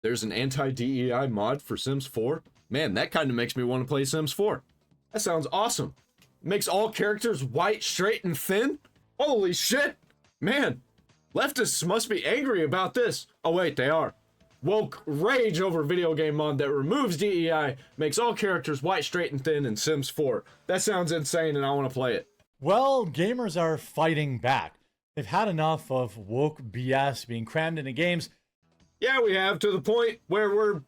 There's an anti-DEI mod for Sims 4? Man, that kind of makes me want to play Sims 4. That sounds awesome. Makes all characters white, straight, and thin? Holy shit! Man, leftists must be angry about this. Oh wait, they are. Woke rage over video game mod that removes DEI, makes all characters white, straight, and thin in Sims 4. That sounds insane and I want to play it. Well, gamers are fighting back. They've had enough of woke BS being crammed into games. Yeah, we have, to the point where we're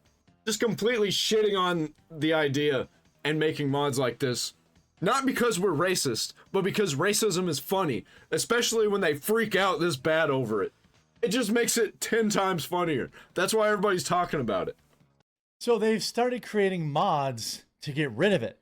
just completely shitting on the idea and making mods like this. Not because we're racist, but because racism is funny, especially when they freak out this bad over it. It just makes it 10 times funnier. That's why everybody's talking about it. So they've started creating mods to get rid of it.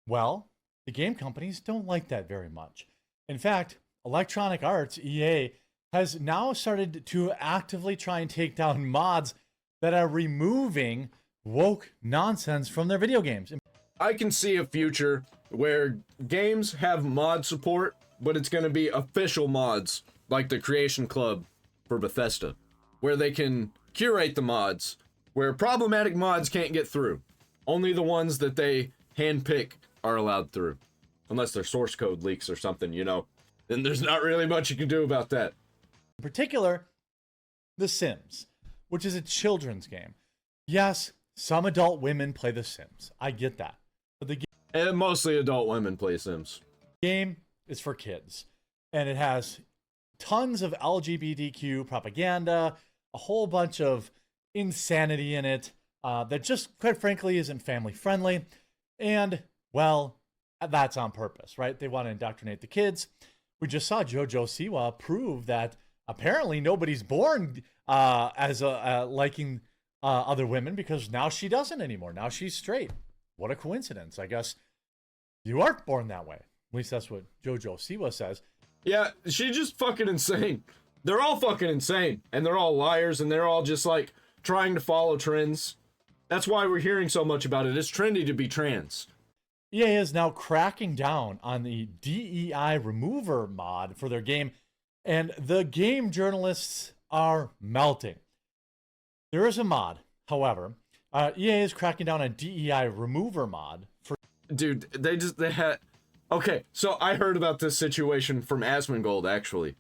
Well, the game companies don't like that very much. In fact, Electronic Arts, EA, has now started to actively try and take down mods that are removing woke nonsense from their video games. I can see a future where games have mod support, but it's going to be official mods, like the Creation Club for Bethesda, where they can curate the mods, where problematic mods can't get through. Only the ones that they handpick are allowed through. Unless their source code leaks or something, you know. Then there's not really much you can do about that. In particular, The Sims, which is a children's game. Yes, some adult women play The Sims. I get that. But the And mostly adult women play Sims. game is for kids. And it has tons of LGBTQ propaganda, a whole bunch of insanity in it that just, quite frankly, isn't family friendly. And, well, that's on purpose, right? They want to indoctrinate the kids. We just saw JoJo Siwa prove that apparently nobody's born as liking other women, because now she doesn't anymore. Now she's straight. What a coincidence. I guess you aren't born that way. At least that's what JoJo Siwa says. Yeah, she's just fucking insane. They're all fucking insane. And they're all liars, and they're all just like trying to follow trends. That's why we're hearing so much about it. It's trendy to be trans. EA is now cracking down on the DEI remover mod for their game, and the game journalists are melting. There is a mod, however. EA is cracking down on DEI remover mod for... Dude, they had... Okay, so I heard about this situation from Asmongold, actually.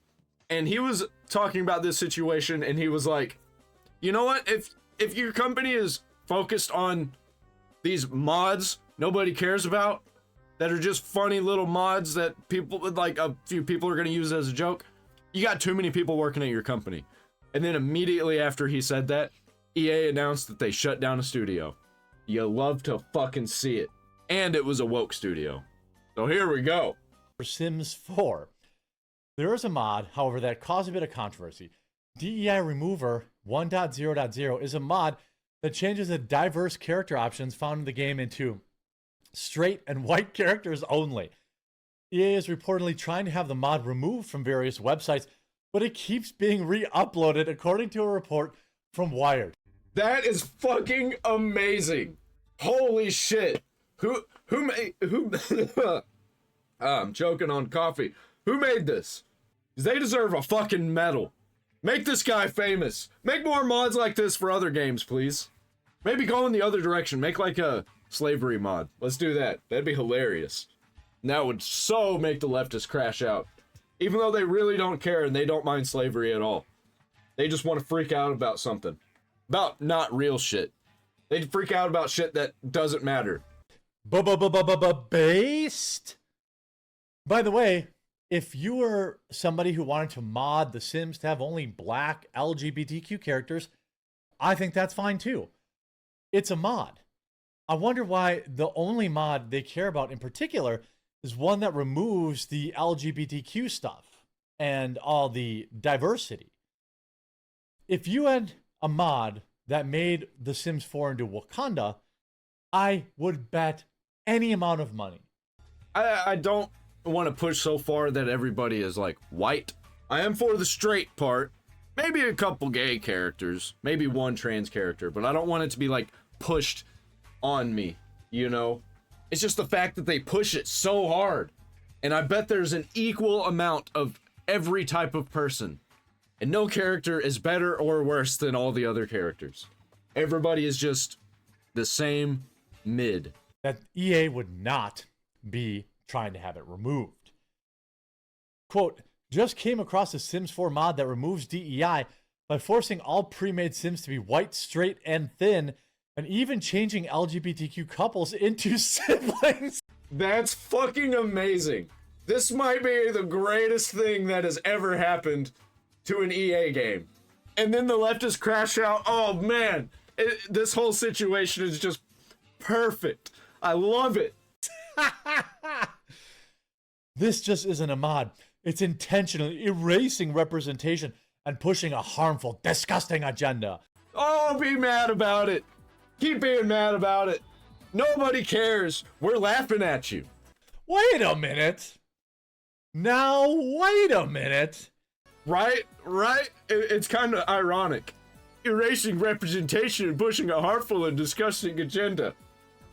And he was talking about this situation, and he was like, you know what? If your company is focused on these mods nobody cares about, that are just funny little mods that people, like a few people are going to use as a joke, you got too many people working at your company. And then immediately after he said that, EA announced that they shut down a studio. You love to fucking see it. And it was a woke studio. So here we go. For Sims 4. There is a mod, however, that caused a bit of controversy. DEI Remover 1.0.0 is a mod that changes the diverse character options found in the game into straight and white characters only. EA is reportedly trying to have the mod removed from various websites, but it keeps being re-uploaded according to a report from Wired. That is fucking amazing. Holy shit. Who I'm choking on coffee. Who made this? 'Cause they deserve a fucking medal. Make this guy famous. Make more mods like this for other games, please. Maybe go in the other direction. Make like a slavery mod. Let's do that. That'd be hilarious. And that would so make the leftists crash out. Even though they really don't care and they don't mind slavery at all. They just want to freak out about something. About not real shit. They freak out about shit that doesn't matter. Based? By the way, if you were somebody who wanted to mod The Sims to have only black LGBTQ characters, I think that's fine too. It's a mod. I wonder why the only mod they care about in particular is one that removes the LGBTQ stuff and all the diversity. If you had a mod that made The Sims 4 into Wakanda, I would bet any amount of money. I don't want to push so far that everybody is like white. I am for the straight part. Maybe a couple gay characters. Maybe one trans character. But I don't want it to be like pushed on me, you know? It's just the fact that they push it so hard. And I bet there's an equal amount of every type of person. And no character is better or worse than all the other characters. Everybody is just the same mid. That EA would not be trying to have it removed. Quote, just came across a Sims 4 mod that removes DEI by forcing all pre-made Sims to be white, straight, and thin, and even changing LGBTQ couples into siblings. That's fucking amazing. This might be the greatest thing that has ever happened to an EA game. And then the leftists crash out. Oh man, this whole situation is just perfect. I love it. This just isn't a mod. It's intentionally erasing representation and pushing a harmful, disgusting agenda. Oh, be mad about it. Keep being mad about it. Nobody cares. We're laughing at you. Wait a minute. Now, wait a minute. Right? It's kind of ironic. Erasing representation and pushing a harmful and disgusting agenda.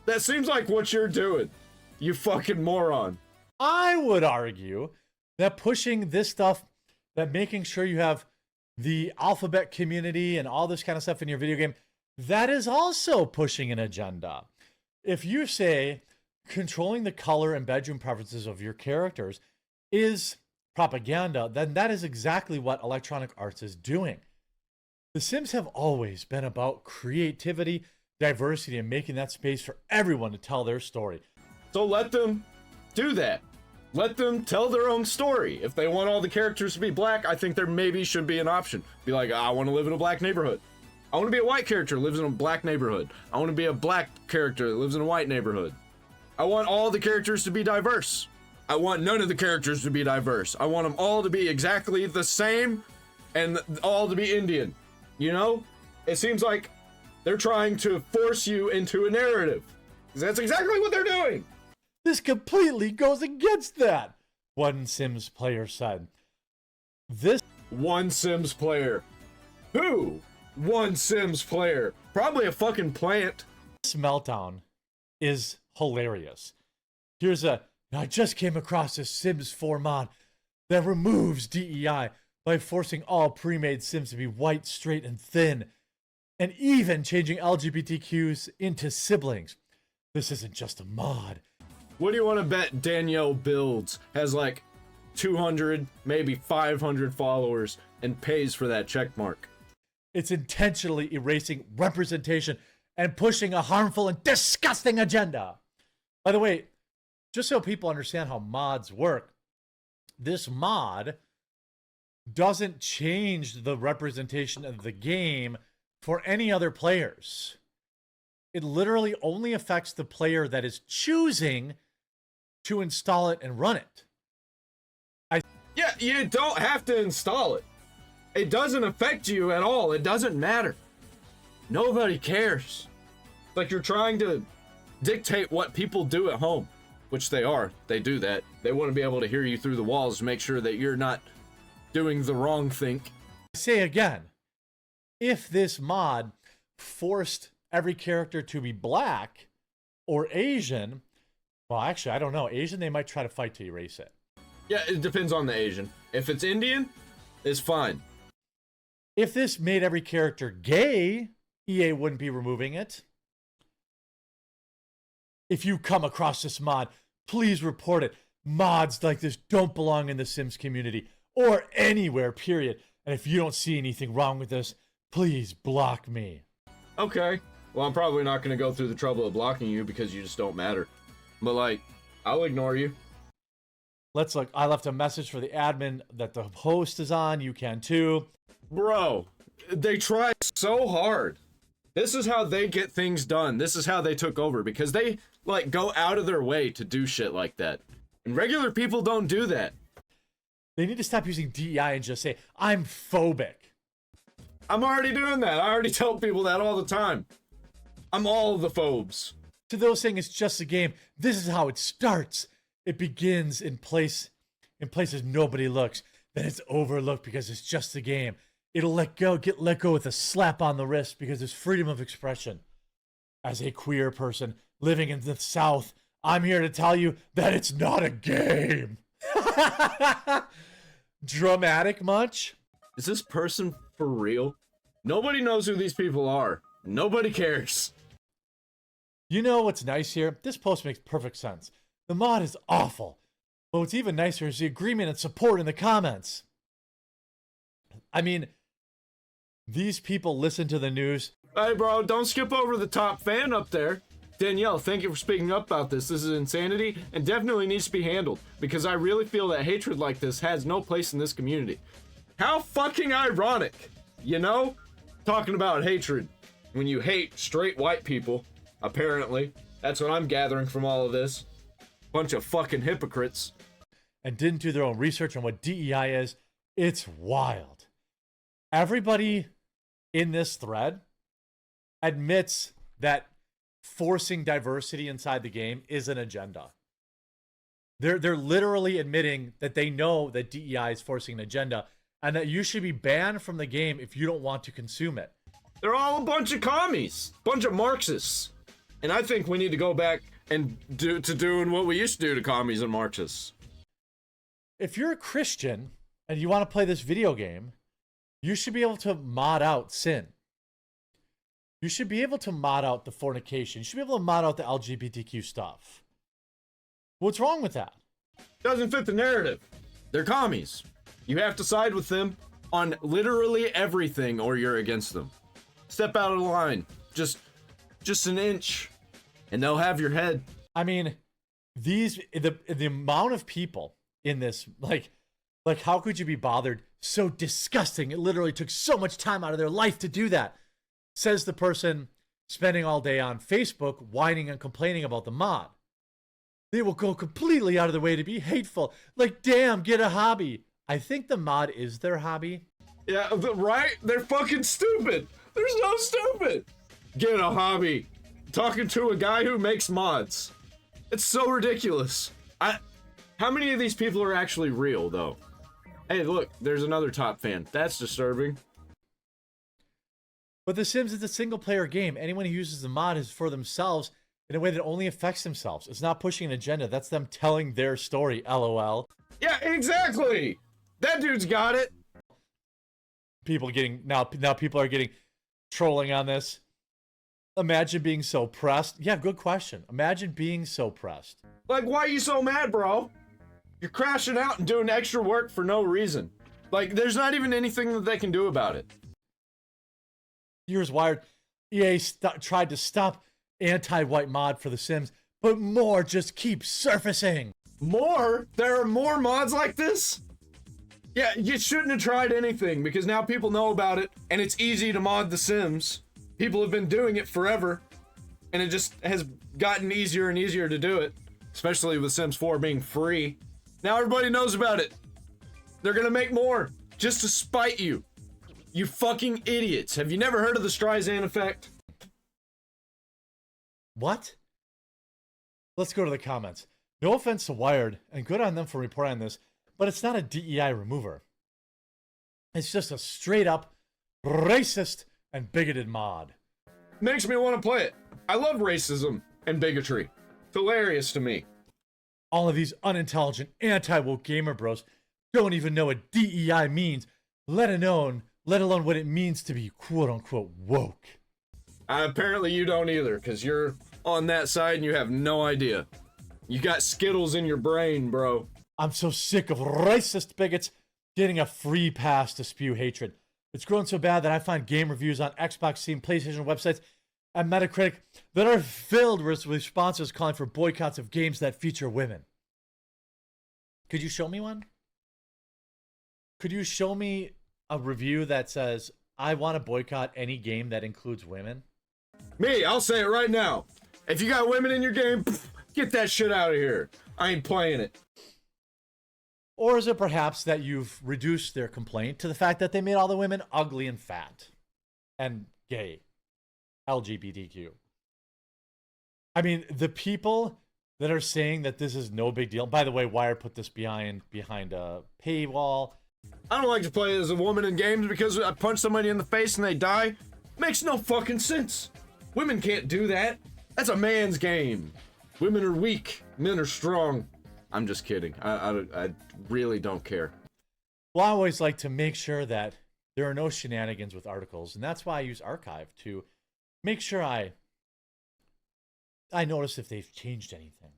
That seems like what you're doing, you fucking moron. I would argue that pushing this stuff, that making sure you have the alphabet community and all this kind of stuff in your video game, that is also pushing an agenda. If you say controlling the color and bedroom preferences of your characters is propaganda, then that is exactly what Electronic Arts is doing. The Sims have always been about creativity, diversity, and making that space for everyone to tell their story. So let them do that. Let them tell their own story. If they want all the characters to be black, I think there maybe should be an option. Be like, I want to live in a black neighborhood. I want to be a white character that lives in a black neighborhood. I want to be a black character that lives in a white neighborhood. I want all the characters to be diverse. I want none of the characters to be diverse. I want them all to be exactly the same and all to be Indian. You know? It seems like they're trying to force you into a narrative. 'Cause that's exactly what they're doing. This completely goes against that, one Sims player said. This one Sims player. Who? One Sims player. Probably a fucking plant. meltdown is hilarious. Here's I just came across a Sims 4 mod that removes DEI by forcing all pre-made Sims to be white, straight, and thin, and even changing LGBTQs into siblings. This isn't just a mod. What do you want to bet Danielle Builds has like 200, maybe 500 followers and pays for that check mark? It's intentionally erasing representation and pushing a harmful and disgusting agenda. By the way, just so people understand how mods work, this mod doesn't change the representation of the game for any other players. It literally only affects the player that is choosing to install it and run it. Yeah, you don't have to install it. It doesn't affect you at all. It doesn't matter. Nobody cares. Like you're trying to dictate what people do at home, which they are. They do that. They want to be able to hear you through the walls to make sure that you're not doing the wrong thing. I say again, if this mod forced every character to be black or Asian, well, actually, I don't know. Asian, they might try to fight to erase it. Yeah, it depends on the Asian. If it's Indian, it's fine. If this made every character gay, EA wouldn't be removing it. If you come across this mod, please report it. Mods like this don't belong in the Sims community or anywhere, period. And if you don't see anything wrong with this, please block me. Okay. Well, I'm probably not going to go through the trouble of blocking you because you just don't matter. But, like, I'll ignore you. Let's look. I left a message for the admin that the host is on. You can too. Bro, they try so hard. This is how they get things done. This is how they took over because they, like, go out of their way to do shit like that. And regular people don't do that. They need to stop using DEI and just say, I'm phobic. I'm already doing that. I already tell people that all the time. I'm all of the phobes. To those saying it's just a game, this is how it starts. It begins in places nobody looks. Then it's overlooked because it's just a game. It'll get let go with a slap on the wrist because it's freedom of expression. As a queer person living in the South, I'm here to tell you that it's not a game. Dramatic much? Is this person for real? Nobody knows who these people are. Nobody cares. You know what's nice here? This post makes perfect sense. The mod is awful. But what's even nicer is the agreement and support in the comments. I mean, these people listen to the news. Hey, bro, don't skip over the top fan up there. Danielle, thank you for speaking up about this. This is insanity and definitely needs to be handled because I really feel that hatred like this has no place in this community. How fucking ironic, you know? Talking about hatred when you hate straight white people, apparently. That's what I'm gathering from all of this. Bunch of fucking hypocrites. And didn't do their own research on what DEI is. It's wild. Everybody in this thread admits that forcing diversity inside the game is an agenda. They're literally admitting that they know that DEI is forcing an agenda and that you should be banned from the game if you don't want to consume it. They're all a bunch of commies, bunch of Marxists. And I think we need to go back and doing what we used to do to commies and Marxists. If you're a Christian and you want to play this video game, you should be able to mod out sin. You should be able to mod out the fornication. You should be able to mod out the LGBTQ stuff. What's wrong with that? Doesn't fit the narrative. They're commies. You have to side with them on literally everything or you're against them. Step out of the line. Just an inch and they'll have your head. I mean, the amount of people in this, like how could you be bothered? So disgusting. It literally took so much time out of their life to do that. Says the person spending all day on Facebook whining and complaining about the mod. They will go completely out of their way to be hateful. Like, damn, get a hobby. I think the mod is their hobby. Yeah, right? They're fucking stupid. They're so stupid. Get a hobby. Talking to a guy who makes mods. It's so ridiculous. How many of these people are actually real, though? Hey, look, there's another top fan. That's disturbing. But The Sims is a single-player game. Anyone who uses the mod is for themselves in a way that only affects themselves. It's not pushing an agenda. That's them telling their story, LOL. Yeah, exactly. That dude's got it. People getting now people are getting trolling on this. Imagine being so pressed. Yeah, good question. Imagine being so pressed. Like, why are you so mad, bro? You're crashing out and doing extra work for no reason. Like, there's not even anything that they can do about it. Here's Wired. EA tried to stop anti-white mod for The Sims, but more just keeps surfacing. More? There are more mods like this? Yeah, you shouldn't have tried anything because now people know about it and it's easy to mod The Sims. People have been doing it forever and it just has gotten easier and easier to do it, especially with Sims 4 being free. Now everybody knows about it. They're gonna make more just to spite you. You fucking idiots. Have you never heard of the Streisand effect? What? Let's go to the comments. No offense to Wired, and good on them for reporting on this, but it's not a DEI remover. It's just a straight up racist and bigoted mod. Makes me want to play it. I love racism and bigotry. It's hilarious to me. All of these unintelligent anti-woke gamer bros don't even know what DEI means, let alone what it means to be quote-unquote woke. Apparently you don't either, because you're on that side and you have no idea. You got Skittles in your brain, bro. I'm so sick of racist bigots getting a free pass to spew hatred. It's grown so bad that I find game reviews on Xbox, Steam, PlayStation websites, and Metacritic that are filled with responses calling for boycotts of games that feature women. Could you show me one? Could you show me a review that says, I want to boycott any game that includes women? Me, I'll say it right now. If you got women in your game, get that shit out of here. I ain't playing it. Or is it perhaps that you've reduced their complaint to the fact that they made all the women ugly and fat and gay, LGBTQ? I mean, the people that are saying that this is no big deal. By the way, Wired put this behind a paywall. I don't like to play as a woman in games because I punch somebody in the face and they die. Makes no fucking sense. Women can't do that. That's a man's game. Women are weak, men are strong. I'm just kidding. I really don't care. Well, I always like to make sure that there are no shenanigans with articles, and that's why I use Archive to make sure I notice if they've changed anything.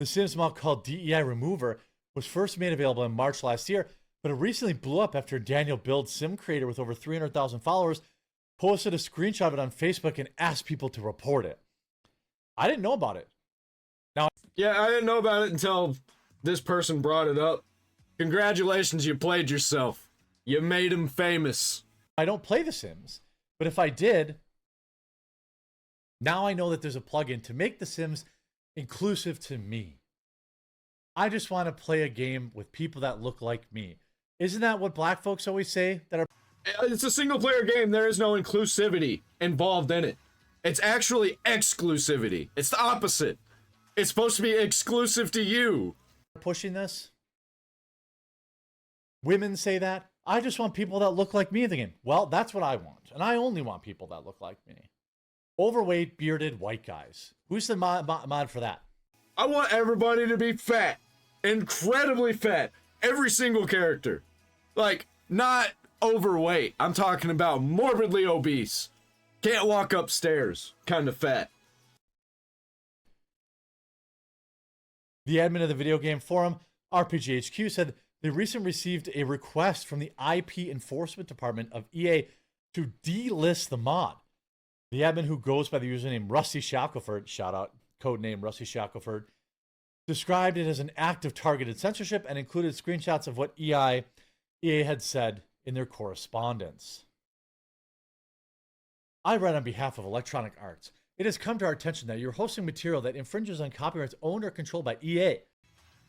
The Sims mod called DEI Remover was first made available in March last year, but it recently blew up after Daniel Build, sim creator with over 300,000 followers, posted a screenshot of it on Facebook and asked people to report it. I didn't know about it. Yeah, I didn't know about it until this person brought it up. Congratulations, you played yourself. You made him famous. I don't play The Sims, but if I did, now I know that there's a plugin to make The Sims inclusive to me. I just want to play a game with people that look like me. Isn't that what black folks always say? That are It's a single player game. There is no inclusivity involved in it. It's actually exclusivity. It's the opposite. It's supposed to be exclusive to you. pushing this? Women say that. I just want people that look like me in the game. Well, that's what I want. And I only want people that look like me. Overweight, bearded, white guys. Who's the mod for that? I want everybody to be fat. Incredibly fat. Every single character. Like, not overweight. I'm talking about morbidly obese. Can't walk upstairs. Kind of fat. The admin of the video game forum, RPGHQ, said they recently received a request from the IP enforcement department of EA to delist the mod. The admin, who goes by the username Rusty Shackelford, shout out, codename Rusty Shackelford, described it as an act of targeted censorship and included screenshots of what EA had said in their correspondence. I read on behalf of Electronic Arts. It has come to our attention that you're hosting material that infringes on copyrights owned or controlled by EA.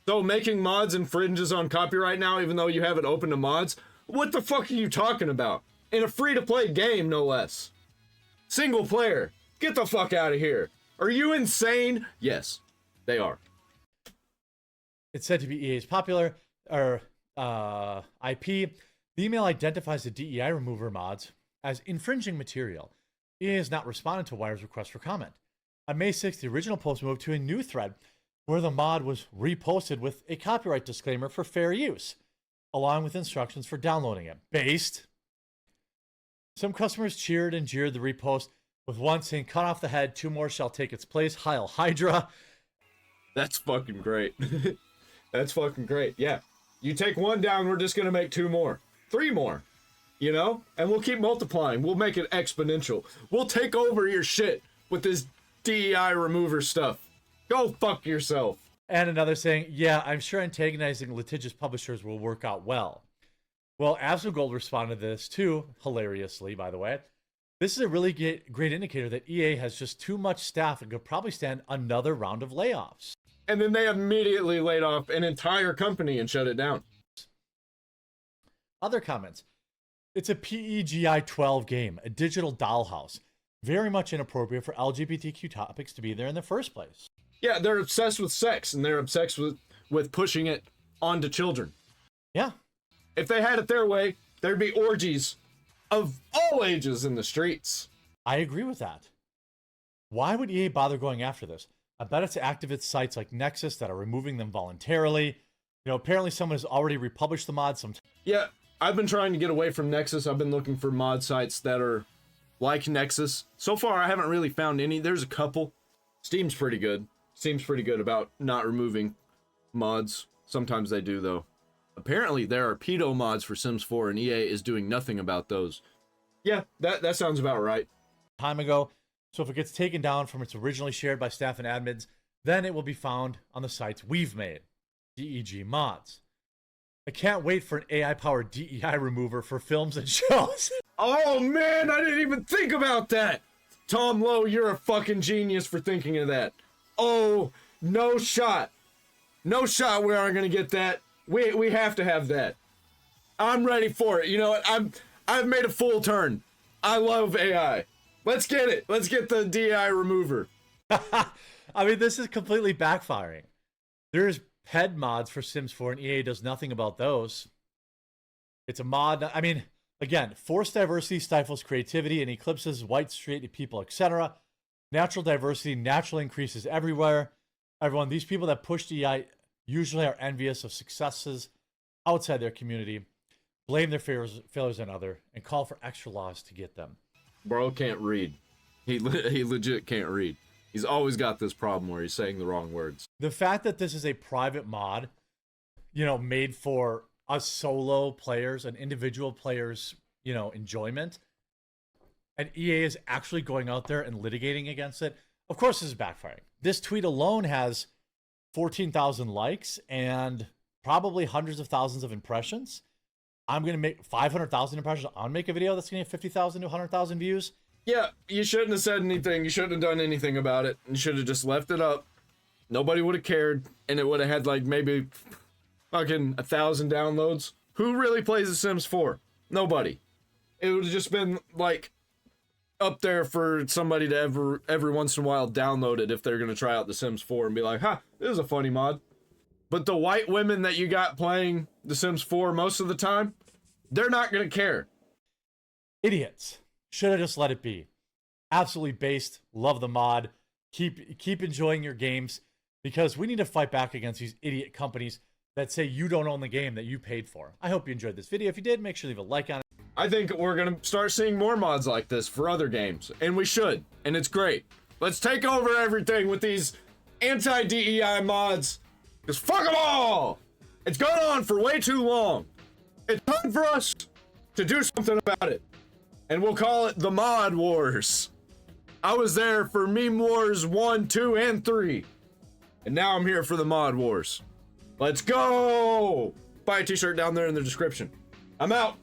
So making mods infringes on copyright now, even though you have it open to mods? What the fuck are you talking about? In a free-to-play game, no less. Single player. Get the fuck out of here. Are you insane? Yes, they are. It's said to be EA's popular IP. The email identifies the DEI remover mods as infringing material. EA has not responded to Wire's request for comment. On May 6th, the original post moved to a new thread where the mod was reposted with a copyright disclaimer for fair use, along with instructions for downloading it. Based. Some customers cheered and jeered the repost, with one saying, "Cut off the head, 2 more shall take its place. Heil Hydra." That's fucking great. That's fucking great. Yeah. You take 1 down, we're just gonna make 2 more. 3 more. You know? And we'll keep multiplying. We'll make it exponential. We'll take over your shit with this DEI remover stuff. Go fuck yourself. And another saying, "Yeah, I'm sure antagonizing litigious publishers will work out well." Well, Asmongold responded to this too, hilariously, by the way. This is a really great indicator that EA has just too much staff and could probably stand another round of layoffs. And then they immediately laid off an entire company and shut it down. Other comments. It's a PEGI 12 game, a digital dollhouse. Very much inappropriate for LGBTQ topics to be there in the first place. Yeah, they're obsessed with sex, and they're obsessed with pushing it onto children. Yeah. If they had it their way, there'd be orgies of all ages in the streets. I agree with that. Why would EA bother going after this? I bet it's activist sites like Nexus that are removing them voluntarily. You know, apparently someone has already republished the mod. Yeah, I've been trying to get away from Nexus. I've been looking for mod sites that are like Nexus. So far, I haven't really found any. There's a couple. Steam's pretty good. Steam's pretty good about not removing mods. Sometimes they do, though. Apparently, there are pedo mods for Sims 4, and EA is doing nothing about those. Yeah, that sounds about right. Time ago. So if it gets taken down from its originally shared by staff and admins, then it will be found on the sites we've made, DEG Mods. I can't wait for an AI-powered DEI remover for films and shows. Oh man, I didn't even think about that. Tom Lowe, you're a fucking genius for thinking of that. Oh, no shot. No shot we aren't gonna get that. We have to have that. I'm ready for it. You know what? I've made a full turn. I love AI. Let's get it. Let's get the DI remover. I mean, this is completely backfiring. There's PED mods for Sims 4, and EA does nothing about those. It's a mod. I mean, again, forced diversity stifles creativity and eclipses white, straight people, etc. Natural diversity naturally increases everywhere. Everyone, these people that push DEI usually are envious of successes outside their community, blame their failures on others, and call for extra laws to get them. Bro can't read. He legit can't read. He's always got this problem where he's saying the wrong words. The fact that this is a private mod, you know, made for us solo players and individual players, you know, enjoyment, and EA is actually going out there and litigating against it, of course this is backfiring. This tweet alone has 14,000 likes and probably hundreds of thousands of impressions. I'm going to make 500,000 impressions. I'll make a video that's going to get 50,000 to 100,000 views. Yeah, you shouldn't have said anything. You shouldn't have done anything about it. You should have just left it up. Nobody would have cared, and it would have had like maybe fucking 1,000 downloads. Who really plays The Sims 4? Nobody. It would have just been like up there for somebody to every once in a while download it if they're gonna try out The Sims 4 and be like, "Ha, this is a funny mod." But the white women that you got playing The Sims 4 most of the time, they're not gonna care. Idiots. Should have just let it be. Absolutely based. Love the mod. Keep enjoying your games, because we need to fight back against these idiot companies that say you don't own the game that you paid for. I hope you enjoyed this video. If you did, make sure to leave a like on it. I think we're gonna start seeing more mods like this for other games, and we should, and it's great. Let's take over everything with these anti-DEI mods, because fuck them all! It's gone on for way too long. It's time for us to do something about it, and we'll call it the Mod Wars. I was there for Meme Wars 1, 2, and 3, and now I'm here for the Mod Wars. Let's go! Buy a t-shirt down there in the description. I'm out.